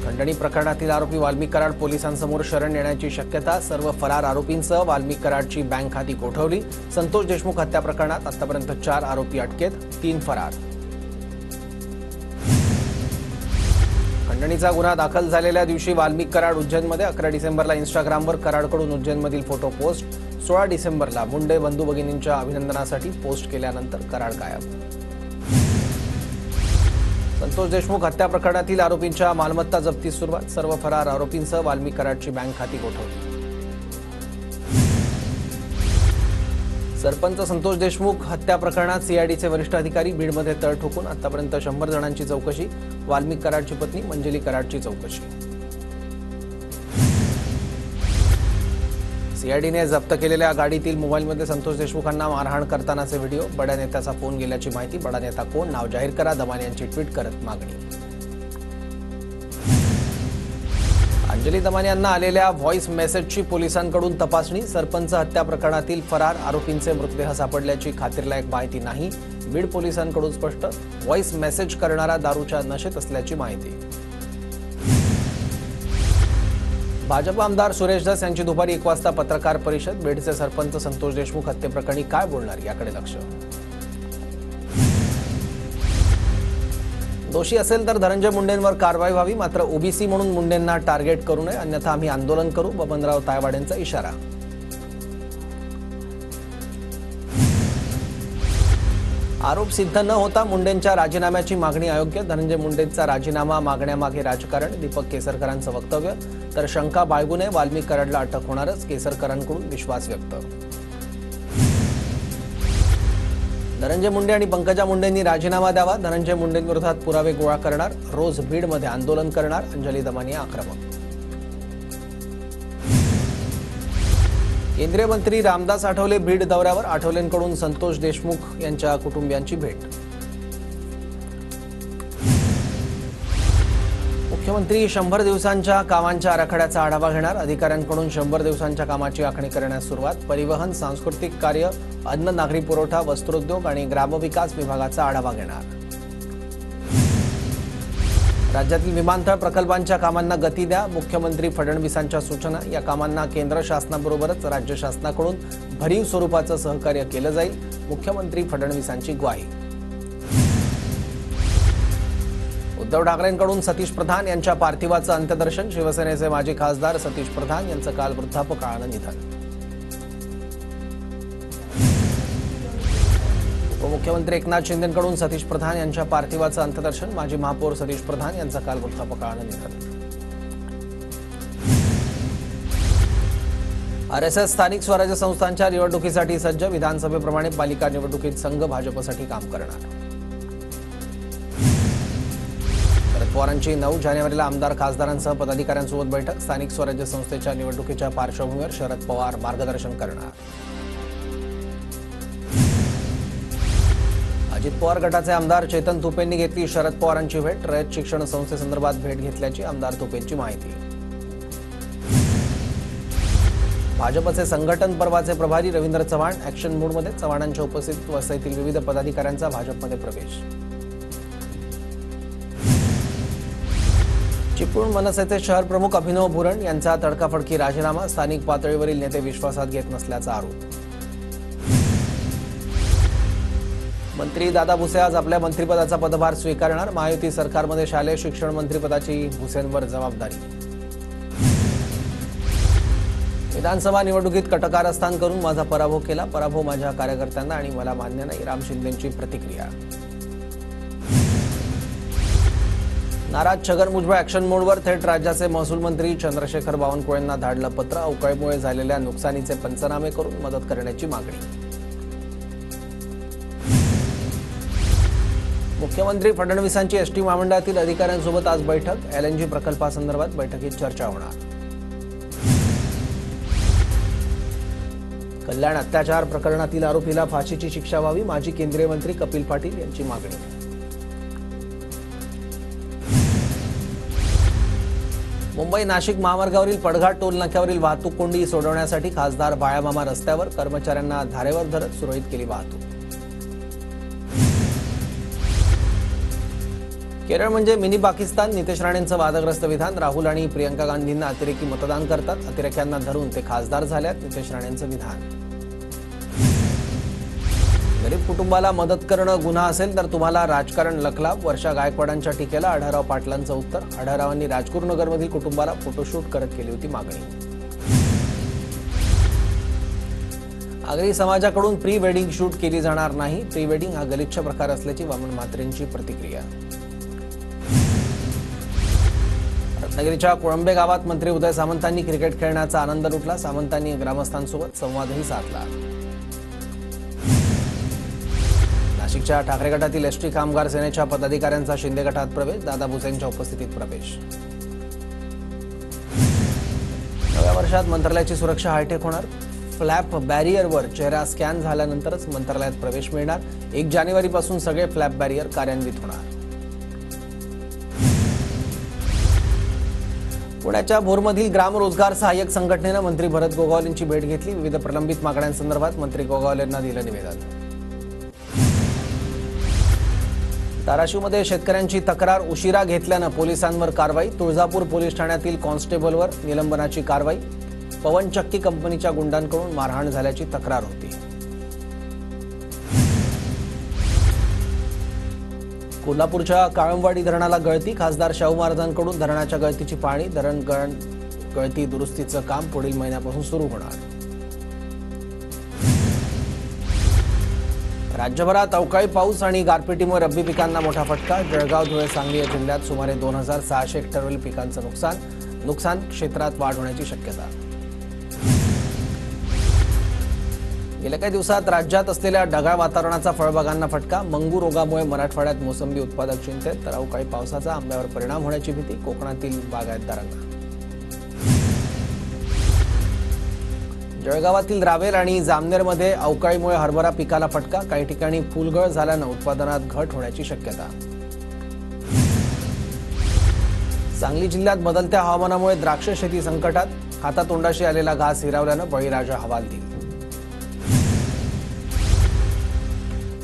खंडणी प्रकरणातील आरोपी वाल्मिक कराड पोलिसांसमोर शरण येण्याची शक्यता. सर्व फरार आरोपींसह वाल्मिक कराडची बँक खाती गोठवली. संतोष देशमुख हत्या प्रकरणात आतापर्यंत 4 आरोपी अटकेत, 3 फरार. खंडणीचा गुन्हा दाखल झालेल्या दिवशी वाल्मिक कराड उज्जैनमध्ये. 11 डिसेंबरला इंस्टाग्रामवर कराडकडून उज्जैनमधील फोटो पोस्ट. 16 डिसेंबरला मुंडे बंधू भगिनींच्या अभिनंदनासाठी पोस्ट केल्यानंतर कराड गायब. संतोष देशमुख हत्या प्रकरणातील आरोपींच्या मालमत्ता जप्तीस सुरुवात. सर्व फरार आरोपींसह वाल्मिक कराडची बँक खाती गोठवली. सरपंच संतोष देशमुख हत्या प्रकरणात सीआयडीचे वरिष्ठ अधिकारी बीडमध्ये तळ ठोकून. आतापर्यंत 100 जणांची चौकशी. वाल्मिक कराडची पत्नी मंजली कराडची चौकशी. सीआयडीने जप्त केलेल्या गाडीतील मोबाईलमध्ये संतोष देशमुखांना मारहाण करतानाचे व्हिडिओ. बड्या नेत्याचा फोन गेल्याची माहिती. बडा नेता कोण, नाव जाहीर करा, दमाने यांची ट्विट करत मागणी. अंजली दमाने यांना आलेल्या व्हॉइस मेसेजची पोलिसांकडून तपासणी. सरपंच हत्या प्रकरणातील फरार आरोपींचे मृतदेह सापडल्याची खात्रीलायक माहिती नाही. बीड पोलिसांकडून स्पष्ट. व्हॉइस मेसेज करणारा दारूच्या नशेत असल्याची माहिती. भाजप आमदार सुरेश धस यांची दुपारी 1 वाजता पत्रकार परिषद. बीडचे सरपंच संतोष देशमुख हत्येप्रकरणी काय बोलणार याकडे लक्ष. दोषी असेल तर धनंजय मुंडेंवर कारवाई व्हावी, मात्र ओबीसी म्हणून मुंडेंना टार्गेट करू नये, अन्यथा आम्ही आंदोलन करू. बबनराव तायवाडेंचा इशारा. आरोप सिद्ध न होता मुंडेंच्या राजीनाम्याची मागणी अयोग्य. धनंजय मुंडेंचा राजीनामा मागण्यामागे राजकारण. दीपक केसरकरांचं वक्तव्य. तर शंका बाळगू नये, वाल्मिक कराडला अटक होणारच, केसरकरांकडून विश्वास व्यक्त. धनंजय मुंडे आणि पंकजा मुंडेंनी राजीनामा द्यावा. धनंजय मुंडेंविरोधात पुरावे गोळा करणार. रोज बीडमध्ये आंदोलन करणार. अंजली दमाने आक्रमक. केंद्रीय मंत्री रामदास आठवले बीड दौऱ्यावर. आठवलेंकडून संतोष देशमुख यांच्या कुटुंबियांची भेट. मुख्यमंत्री 100 दिवसांच्या कामांच्या आराखड्याचा आढावा घेणार. अधिकाऱ्यांकडून 100 दिवसांच्या कामाची आखणी करण्यास सुरुवात. परिवहन, सांस्कृतिक कार्य, अन्न नागरी पुरवठा, वस्त्रोद्योग आणि ग्रामविकास विभागाचा आढावा घेणार. राज्यातील विमानतळ प्रकल्पांच्या कामांना गती द्या. मुख्यमंत्री फडणवीसांच्या सूचना. या कामांना केंद्र शासनाबरोबरच राज्य शासनाकडून भरीव स्वरूपाचं सहकार्य केलं जाईल. मुख्यमंत्री फडणवीसांची ग्वाही. उद्धव ठाकरेंकडून सतीश प्रधान यांच्या पार्थिवाचं अंत्यदर्शन. शिवसेनेचे माजी खासदार सतीश प्रधान यांचं काल वृद्धापकाळानं निधन. उपमुख्यमंत्री एकनाथ शिंदेंकडून सतीश प्रधान यांच्या पार्थिवाचं अंत्यदर्शन. माजी महापौर सतीश प्रधान यांचं काल वृद्धापकाळानं निधन. आरएसएस स्थानिक स्वराज्य संस्थांच्या निवडणुकीसाठी सज्ज. विधानसभेप्रमाणे पालिका निवडणुकीत संघ भाजपसाठी काम करणार. शरद पवारांची 9 जानेवारीला आमदार खासदारांसह पदाधिकाऱ्यांसोबत बैठक. स्थानिक स्वराज्य संस्थेच्या निवडणुकीच्या पार्श्वभूमीवर शरद पवार मार्गदर्शन करणार. अजित पवार गटाचे आमदार चेतन तुपेंनी घेतली शरद पवारांची भेट. रयत शिक्षण संस्थेसंदर्भात भेट घेतल्याची आमदार तुपेंची माहिती. भाजपचे संघटन पर्वाचे प्रभारी रवींद्र चव्हाण ऍक्शन मूडमध्ये. चव्हाणांच्या उपस्थितीत वसईतील विविध पदाधिकाऱ्यांचा भाजपमध्ये प्रवेश. चिपळूण मनसेचे शहर प्रमुख अभिनव भुरण यांचा तडकाफडकी राजीनामा. स्थानिक पातळीवरील नेते विश्वासात घेत नसल्याचा आरोप. मंत्री दादा भुसे आज आपल्या मंत्रिपदाचा पदभार स्वीकारणार. महायुती सरकारमध्ये शालेय शिक्षण मंत्रिपदाची भुसेंवर जबाबदारी. विधानसभा निवडणुकीत कटकारस्थान करून माझा पराभव केला. पराभव माझ्या कार्यकर्त्यांना आणि मला मान्य नाही. राम शिंदेंची प्रतिक्रिया. नाराज छगन भुजबळ ऍक्शन मोडवर. थेट राज्याचे महसूल मंत्री चंद्रशेखर बावनकुळेंना धाडलं पत्र. अवकाळीमुळे झालेल्या नुकसानीचे पंचनामे करून मदत करण्याची मागणी. मुख्यमंत्री फडणवीसांची एसटी महामंडळातील अधिकाऱ्यांसोबत आज बैठक. एलएनजी प्रकल्पासंदर्भात बैठकीत चर्चा होणार. कल्याण अत्याचार प्रकरणातील आरोपीला फाशीची शिक्षा व्हावी. माजी केंद्रीय मंत्री कपिल पाटील यांची मागणी. मुंबई नाशिक महामार्गावरील पडघाट टोल नाक्यावरील वाहतूक कोंडी सोडवण्यासाठी खासदार बाळामामा रस्त्यावर. कर्मचाऱ्यांना धारेवर धरत सुरळीत केली वाहतूक. केरळ म्हणजे मिनी पाकिस्तान. नितेश राणेंचं वादग्रस्त विधान. राहुल आणि प्रियंका गांधींना अतिरेकी मतदान करतात. अतिरेक्यांना धरून ते खासदार झाल्यात. नितेश राणेंचं विधान. गरीब कुटुंबाला मदत करणं गुन्हा असेल तर तुम्हाला राजकारण लखलाभ. वर्षा गायकवाडांच्या टीकेला आढळराव पाटलांचं उत्तर. आढळरावांनी राजगुरुनगरमधील कुटुंबाला फोटोशूट करत केली होती मागणी. आगरी समाजाकडून प्री वेडिंग शूट केली जाणार नाही. प्री वेडिंग हा गलिच्छ प्रकार असल्याची वामन म्हात्रेंची प्रतिक्रिया. रत्नागिरीच्या कोळंबे गावात मंत्री उदय सामंतांनी क्रिकेट खेळण्याचा आनंद लुटला. सामंतांनी ग्रामस्थांसोबत संवादही साधला. नाशिकच्या ठाकरे गटातील एसटी कामगार सेनेच्या पदाधिकाऱ्यांचा शिंदे गटात प्रवेश. दादा भुसेंच्या उपस्थितीत प्रवेश. नव्या वर्षात मंत्रालयाची सुरक्षा हायटेक होणार. फ्लॅप बॅरियरवर चेहरा स्कॅन झाल्यानंतरच मंत्रालयात प्रवेश मिळणार. 1 जानेवारीपासून सगळे फ्लॅप बॅरियर कार्यान्वित होणार. पुण्याच्या भोरमधील ग्राम रोजगार सहाय्यक संघटनेनं मंत्री भरत गोगावले यांची भेट घेतली. विविध प्रलंबित मागण्यांसंदर्भात मंत्री गोगावले यांना दिलं निवेदन. धाराशिवमध्ये शेतकऱ्यांची तक्रार उशिरा घेतल्यानं पोलिसांवर कारवाई. तुळजापूर पोलीस ठाण्यातील कॉन्स्टेबलवर निलंबनाची कारवाई. पवन चक्की कंपनीच्या गुंडांकडून मारहाण झाल्याची तक्रार होती. कोल्हापूरच्या काळंबवाडी धरणाला गळती. खासदार शाहू महाराजांकडून धरणाच्या गळतीची पाहणी. धरण गळती दुरुस्तीचं काम पुढील महिन्यापासून सुरू होणार. राज्यभरात अवकाळी पाऊस आणि गारपिटीमुळे रब्बी पिकांना मोठा फटका. जळगाव, धुळे, सांगली या जिल्ह्यात सुमारे 2600 हेक्टरवरील पिकांचं नुकसान क्षेत्रात वाढ होण्याची शक्यता. गेल्या काही दिवसात राज्यात असलेल्या ढगाळ वातावरणाचा फळबागांना फटका. मंगू रोगामुळे मराठवाड्यात मोसंबी उत्पादक चिंतेत. तर अवकाळी पावसाचा आंब्यावर परिणाम होण्याची भीती कोकणातील बागायतदारांना. जळगावातील रावेर आणि जामनेरमध्ये अवकाळीमुळे हरभरा पिकाला फटका. काही ठिकाणी फुलगळ झाल्यानं उत्पादनात घट होण्याची शक्यता. सांगली जिल्ह्यात बदलत्या हवामानामुळे द्राक्ष शेती संकटात. हातातोंडाशी आलेला घास हिरावल्यानं बळीराजा हवालदिल.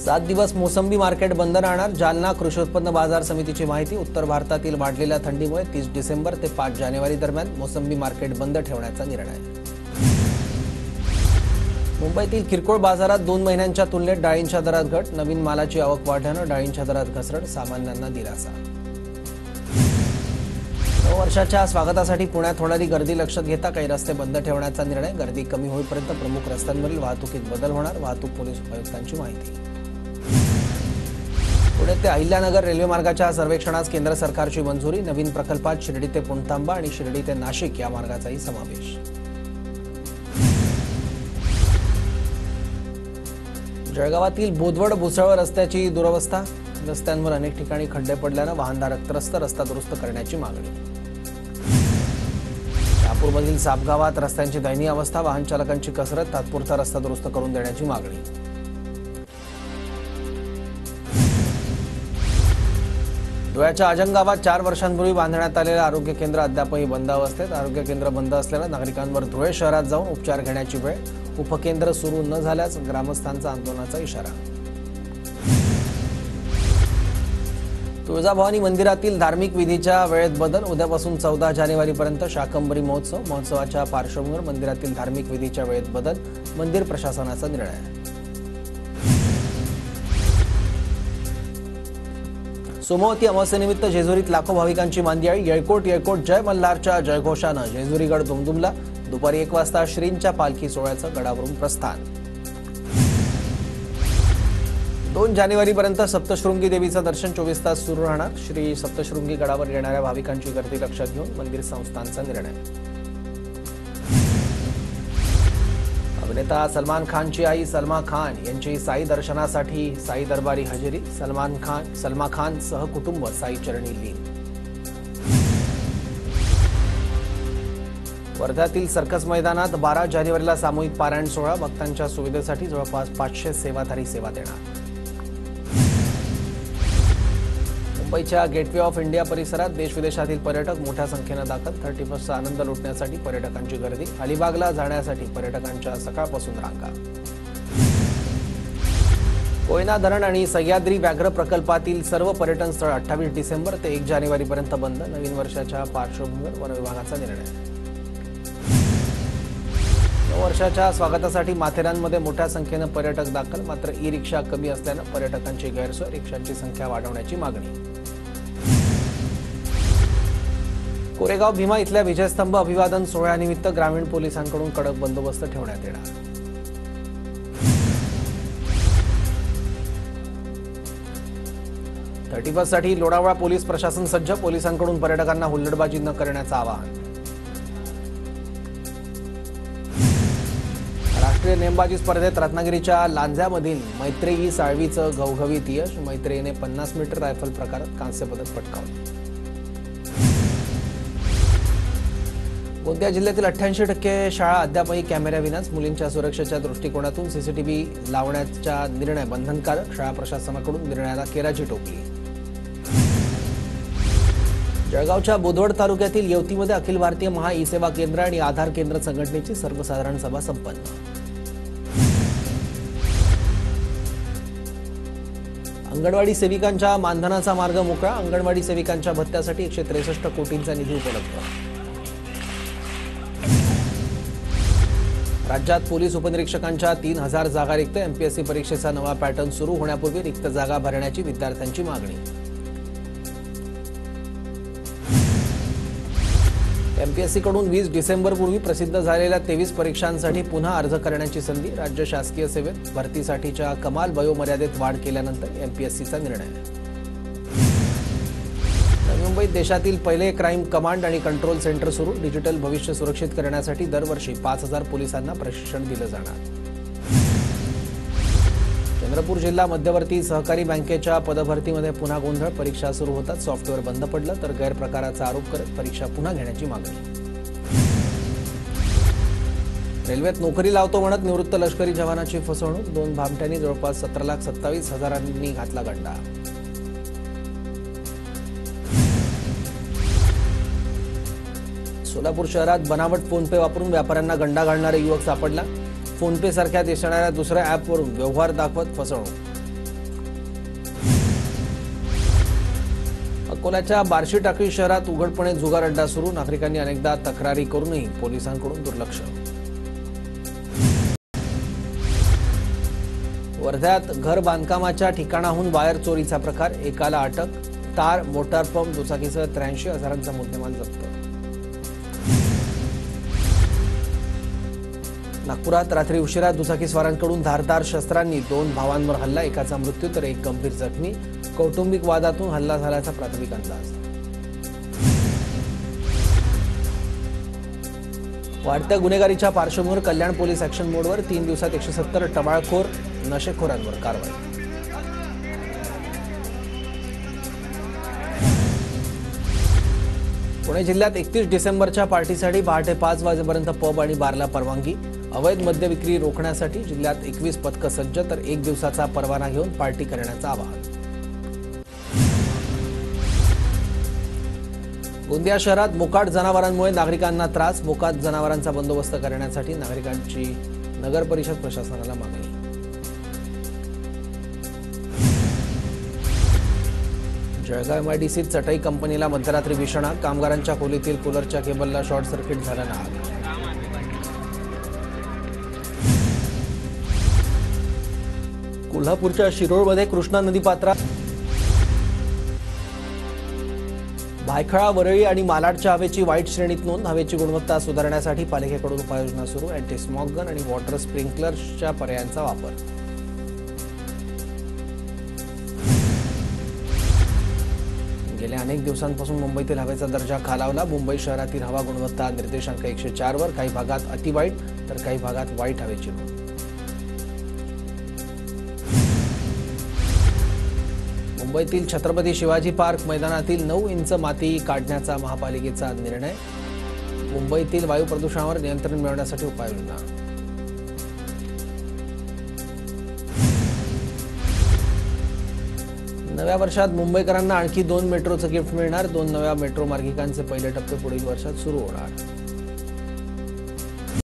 7 दिवस मोसंबी मार्केट बंद राहणार. जालना कृषी उत्पन्न बाजार समितीची माहिती. उत्तर भारतातील वाढलेल्या थंडीमुळे 30 डिसेंबर ते 5 जानेवारी दरम्यान मोसंबी मार्केट बंद ठेवण्याचा निर्णय. मुंबईतील किरकोळ बाजारात 2 महिन्यांच्या तुलनेत डाळींच्या दरात घट. नवीन मालाची आवक वाढल्यानं डाळींच्या दरात घसरण. सामान्यांना दिलासा. नववर्षाच्या स्वागतासाठी पुण्यात होणारी गर्दी लक्षात घेता काही रस्ते बंद ठेवण्याचा निर्णय. गर्दी कमी होईपर्यंत प्रमुख रस्त्यांवरील वाहतुकीत बदल होणार. वाहतूक पोलीस उपायुक्तांची माहिती. पुणे ते अहिल्यानगर रेल्वे मार्गाच्या सर्वेक्षणास केंद्र सरकारची मंजुरी. नवीन प्रकल्पात शिर्डी ते पुणतांबा आणि शिर्डी ते नाशिक या मार्गाचाही समावेश. जळगावातील बोदवड भुसळ रस्त्याची दुरवस्था. रस्त्यांवर अनेक ठिकाणी खड्डे पडल्यानं वाहनधारक त्रस्त. रस्ता दुरुस्त करण्याची मागणी. शहापूरमधील सापगावात रस्त्यांची दयनीय अवस्था. वाहन चालकांची कसरत. तात्पुरता रस्ता दुरुस्त करून देण्याची मागणी. धुळ्याच्या आजंग गावात 4 वर्षांपूर्वी बांधण्यात आलेलं आरोग्य केंद्र अद्यापही बंद अवस्थेत. आरोग्य केंद्र बंद असल्यानं नागरिकांवर धुळे शहरात जाऊन उपचार घेण्याची वेळ. उपकेंद्र सुरू न झाल्यास ग्रामस्थांचा आंदोलनाचा इशारा. तुळजाभवानी मंदिरातील धार्मिक विधीच्या वेळेत बदल. उद्यापासून 14 जानेवारीपर्यंत शाकंभरी महोत्सव. महोत्सवाच्या पार्श्वभूमीवर मंदिरातील धार्मिक विधीच्या वेळेत बदल. मंदिर प्रशासनाचा निर्णय. सोमवती अमावस्येनिमित्त जेजुरीत लाखो भाविकांची मांदियाळी. येळकोट येळकोट जय मल्हारच्या जयघोषानं जेजुरीगड दुमदुमला. दुपारी 1 वाजता श्रींच्या पालखी सोहळ्याचं गडावरून प्रस्थान. 2 जानेवारीपर्यंत सप्तशृंगी देवीचं दर्शन 24 तास सुरू राहणार. श्री सप्तशृंगी गडावर येणाऱ्या भाविकांची गर्दी लक्षात घेऊन मंदिर संस्थानचा निर्णय. अभिनेता सलमान खानची आई सलमा खान यांची साई दर्शनासाठी साई दरबारी हजेरी. सलमा खान सह कुटुंब साई चरणी लीन. वर्ध्यातील सर्कस मैदानात 12 जानेवारीला सामूहिक पारायण सोहळा. भक्तांच्या सुविधेसाठी जवळपास 500 सेवाधारी सेवा देणार. मुंबईच्या गेटवे ऑफ इंडिया परिसरात देश-विदेशातील पर्यटक मोठ्या संख्येनं दाखल. 31चा आनंद लुटण्यासाठी पर्यटकांची गर्दी. अलिबागला जाण्यासाठी पर्यटकांच्या सकाळपासून रांगा. कोयना धरण आणि सह्याद्री व्याघ्र प्रकल्पातील सर्व पर्यटन स्थळ 28 डिसेंबर ते 1 जानेवारीपर्यंत बंद. नवीन वर्षाच्या पार्श्वभूमीवर वन विभागाचा निर्णय. नव वर्षाच्या स्वागतासाठी माथेरानमध्ये मोठ्या संख्येनं पर्यटक दाखल. मात्र ई रिक्षा कमी असल्यानं पर्यटकांची गैरसोय. रिक्षांची संख्या वाढवण्याची मागणी. कोरेगाव भीमा इथल्या विजयस्तंभ अभिवादन सोहळ्यानिमित्त ग्रामीण पोलिसांकडून कडक बंदोबस्त ठेवण्यात येणार. साठी लोणावळा पोलीस प्रशासन सज्ज. पोलिसांकडून पर्यटकांना हुल्लडबाजी न करण्याचं आवाहन. राष्ट्रीय नेमबाजी स्पर्धेत रत्नागिरीच्या लांज्यामधील मैत्रेयी साळवीचं घवघवीत यश. मैत्रेयीने 50 मीटर रायफल प्रकारात कांस्य पदक पटकावलं. गोंदिया जिल्ह्यातील 88% शाळा अद्यापही कॅमेऱ्याविनाच. मुलींच्या सुरक्षेच्या दृष्टिकोनातून सीसीटीव्ही लावण्याचा निर्णय बंधनकारक. शाळा प्रशासनाकडून निर्णयाला केराची टोपली. जळगावच्या बोदवड तालुक्यातील येवतीमध्ये अखिल भारतीय महा ई सेवा केंद्र आणि आधार केंद्र संघटनेची सर्वसाधारण सभा संपन्न. अंगणवाडी सेविकांच्या मानधनाचा मार्ग मोकळा. अंगणवाडी सेविकांच्या भत्त्यासाठी 163 कोटींचा निधी उपलब्ध. राज्यात पोलीस उपनिरीक्षकांच्या 3000 जागा रिक्त. एमपीएससी परीक्षेचा नवा पॅटर्न सुरू होण्यापूर्वी रिक्त जागा भरण्याची विद्यार्थ्यांची मागणी. एमपीएससीकडून 20 डिसेंबरपूर्वी प्रसिद्ध झालेल्या 23 परीक्षांसाठी पुन्हा अर्ज करण्याची संधी. राज्य शासकीय सेवेत भरतीसाठीच्या कमाल वयोमर्यादेत वाढ केल्यानंतर एमपीएससीचा निर्णय. नवी मुंबईत देशातील पहिले क्राईम कमांड आणि कंट्रोल सेंटर सुरू. डिजिटल भविष्य सुरक्षित करण्यासाठी दरवर्षी 5000 पोलिसांना प्रशिक्षण दिलं जाणार. चंद्रपूर जिल्हा मध्यवर्ती सहकारी बँकेच्या पदभरतीमध्ये पुन्हा गोंधळ. परीक्षा सुरू होताच सॉफ्टवेअर बंद पडलं तर गैरप्रकाराचा आरोप करत परीक्षा पुन्हा घेण्याची मागणी. रेल्वेत नोकरी लावतो म्हणत निवृत्त लष्करी जवानाची फसवणूक. 2 भामट्यांनी जवळपास 17,27,000 घातला गंडा. सोलापूर शहरात बनावट फोनपे वापरून व्यापाऱ्यांना गंडा घालणारा युवक सापडला. फोनपे सारख्या दिसणाऱ्या दुसऱ्या ॲपवरून व्यवहार दाखवत फसवणूक. अकोल्याच्या बार्शी टाकळी शहरात उघडपणे जुगार अड्डा सुरू. नागरिकांनी अनेकदा तक्रारी करूनही पोलिसांकडून दुर्लक्ष. वर्ध्यात घर बांधकामाच्या ठिकाणाहून वायर चोरीचा प्रकार. एकाला अटक. तार, मोटार पंप, दुचाकीसह 83,000चा मुद्देमाल जप्त. नागपुरात रात्री उशिरा दुचाकीस्वारांकडून धारदार शस्त्रांनी 2 भावांवर हल्ला. एकाचा मृत्यू तर एक गंभीर जखमी. कौटुंबिक वादातून हल्ला झाल्याचा प्राथमिक अंदाज. वाढत्या गुन्हेगारीच्या पार्श्वभूमीवर कल्याण पोलीस ऍक्शन मोडवर. 3 दिवसात 170 टवाळखोर नशेखोरांवर कारवाई. पुणे जिल्ह्यात 31 डिसेंबरच्या पार्टीसाठी पहाटे 5 वाजेपर्यंत पब आणि बारला परवानगी. अवैध मद्य विक्री रोखण्यासाठी जिल्ह्यात 21 पथकं सज्ज. तर 1 दिवसाचा परवाना घेऊन पार्टी करण्याचं आवाहन. गोंदिया शहरात मोकाट जनावरांमुळे नागरिकांना त्रास. मोकाट जनावरांचा बंदोबस्त करण्यासाठी नागरिकांची नगर परिषद प्रशासनाला मागणी. जळगाव एमआयडीसीत चटई कंपनीला मध्यरात्री भीषण आग. कामगारांच्या खोलीतील कूलरच्या केबलला शॉर्ट सर्किट झाल्यानं आग. कोल्हापूरच्या शिरोळमध्ये कृष्णा नदीपात्रात भायखळा, वरळी आणि मालाडच्या हवेची वाईट श्रेणीत नोंद. हवेची गुणवत्ता सुधारण्यासाठी पालिकेकडून उपाययोजना सुरू. अँटी स्मॉग गन आणि वॉटर स्प्रिंकलर्सच्या पर्यायांचा वापर. गेल्या अनेक दिवसांपासून मुंबईतील हवेचा दर्जा खालावला. मुंबई शहरातील हवा गुणवत्ता निर्देशांक 104 वर. काही भागात अतिवाईट तर काही भागात वाईट हवेची नोंद. मुंबईतील छत्रपती शिवाजी पार्क मैदानातील 9 इंच माती काढण्याचा महापालिकेचा निर्णय. मुंबईतील वायू प्रदूषणावर नियंत्रण मिळवण्यासाठी उपाययोजना. नव्या वर्षात मुंबईकरांना आणखी 2 मेट्रोचं गिफ्ट मिळणार. 2 नव्या मेट्रो मार्गिकांचे पहिले टप्पे पुढील वर्षात सुरू होणार.